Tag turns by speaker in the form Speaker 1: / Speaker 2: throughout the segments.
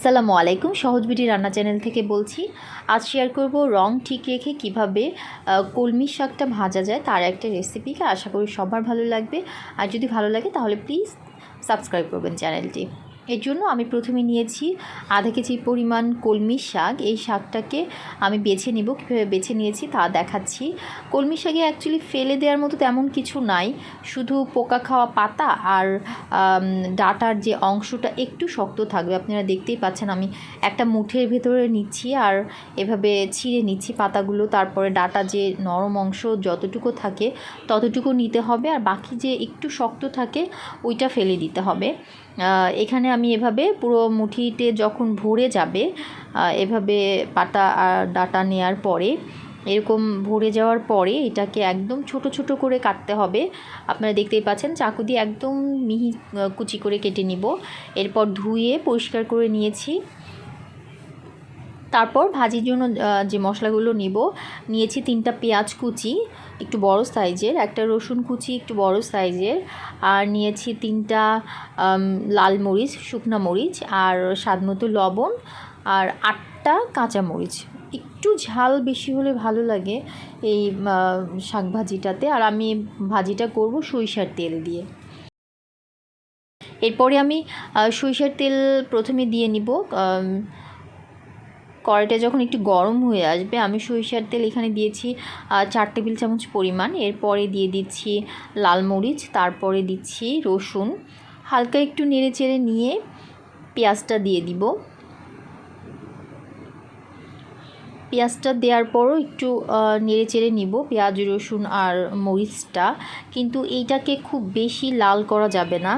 Speaker 1: আসসালামু আলাইকুম, সহজ বিডি রান্না চ্যানেল থেকে বলছি। আজ শেয়ার করব রং ঠিক রেখে কিভাবে কলমি শাকটা ভাজা যায় তার একটা রেসিপিকে। আশা করি সবার ভালো লাগবে। আর যদি ভালো লাগে তাহলে প্লিজ সাবস্ক্রাইব করবেন চ্যানেলটি। এর জন্য আমি প্রথমে নিয়েছি আধা কেজি পরিমাণ কলমি শাক। এই শাকটাকে আমি বেছে নিব। কীভাবে বেছে নিয়েছি তা দেখাচ্ছি। কলমি শাকে অ্যাকচুয়ালি ফেলে দেওয়ার মতো তেমন কিছু নাই, শুধু পোকা খাওয়া পাতা আর ডাঁটার যে অংশটা একটু শক্ত থাকবে। আপনারা দেখতেই পাচ্ছেন আমি একটা মুঠের ভেতরে নিচ্ছি আর এভাবে ছিঁড়ে নিচ্ছি পাতাগুলো। তারপরে ডাঁটা যে নরম অংশ যতটুকু থাকে ততটুকু নিতে হবে, আর বাকি যে একটু শক্ত থাকে ওইটা ফেলে দিতে হবে। এখানে আমি এভাবে পুরো মুঠিতে যখন ভরে যাবে, এভাবে পাতা আর ডাঁটা নেওয়ার পরে এরকম ভরে যাওয়ার পরে এটাকে একদম ছোট ছোট করে কাটতে হবে। আপনারা দেখতেই পাচ্ছেন চাকু দিয়ে একদম মিহি কুচি করে কেটে নিব। এরপর ধুয়ে পরিষ্কার করে নিয়েছি। তারপর ভাজির জন্য যে মশলাগুলো নিয়েছি 3টা পেঁয়াজ কুচি একটু বড় সাইজের, একটা রসুন কুচি একটু বড় সাইজের, আর নিয়েছি 3টা লাল মরিচ, শুকনো মরিচ, আর স্বাদমতো লবণ, আর 8টা কাঁচা মরিচ। একটু ঝাল বেশি হলে ভালো লাগে এই শাক ভাজিটাতে। আর আমি ভাজিটা করব সরিষার তেল দিয়ে। এরপরে আমি সরিষার তেল প্রথমে দিয়ে নিব। কড়াইটা যখন একটু গরম হয়ে আসবে আমি সরিষার তেল এখানে দিয়েছি 4 টেবিল চামচ পরিমাণ। এরপরে দিয়ে দিচ্ছি লাল মরিচ, তারপরে দিচ্ছি রসুন। হালকা একটু নেড়ে চেড়ে নিয়ে পেঁয়াজটা দিয়ে দিব। পেঁয়াজটা দেওয়ার পরও একটু নেড়ে চেড়ে নিব পেঁয়াজ, রসুন আর মরিচটা। কিন্তু এইটাকে খুব বেশি লাল করা যাবে না।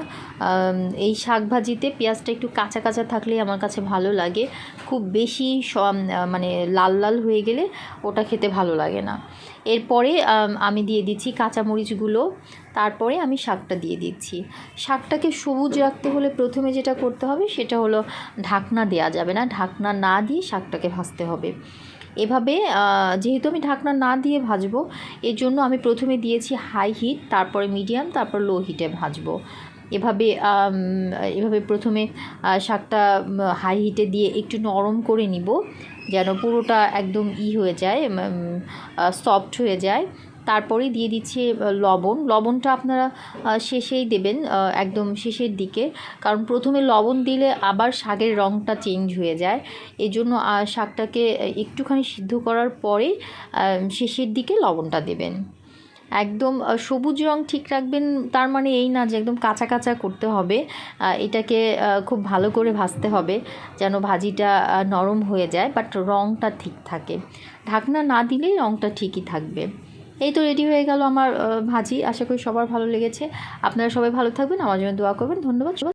Speaker 1: এই শাক ভাজিতে পেঁয়াজটা একটু কাঁচা কাঁচা থাকলেই আমার কাছে ভালো লাগে। খুব বেশি মানে লাল লাল হয়ে গেলে ওটা খেতে ভালো লাগে না। এরপরে আমি দিয়ে দিচ্ছি কাঁচামরিচগুলো। তারপরে আমি শাকটা দিয়ে দিচ্ছি। শাকটাকে সবুজ রাখতে হলে প্রথমে যেটা করতে হবে সেটা হলো ঢাকনা দেওয়া যাবে না। ঢাকনা না দিয়ে শাকটাকে ভাজতে হবে। এভাবে যেহেতু আমি ঢাকনা না দিয়ে ভাজবো, এর জন্য আমি প্রথমে দিয়েছি হাই হিট, তারপরে মিডিয়াম, তারপর লো হিটে ভাজবো। এভাবে প্রথমে শাকটা হাই হিটে দিয়ে একটু নরম করে নিব, যেন পুরোটা একদম হয়ে যায়, সফট হয়ে যায়। তারপরে দিয়ে দিচ্ছি লবণটা আপনারা শেষেই দেবেন, একদম শেষের দিকে, কারণ প্রথমে লবণ দিলে আবার শাকের রঙটা চেঞ্জ হয়ে যায়। এই জন্য শাকটাকে একটুখানি সিদ্ধ করার পরে শেষের দিকে লবণটা দেবেন। একদম সবুজ রং ঠিক রাখবেন তার মানে এই না যে একদম কাঁচা কাঁচা করতে হবে। এটাকে খুব ভালো করে ভাজতে হবে যেন ভাজিটা নরম হয়ে যায়, বাট রংটা ঠিক থাকে। ঢাকনা না দিলেই রংটা ঠিকই থাকবে। এই তো রেডি হয়ে গেল আমার ভাজি। আশা করি সবার ভালো লেগেছে। আপনারা সবাই ভালো থাকবেন, আমার জন্য দোয়া করবেন। ধন্যবাদ।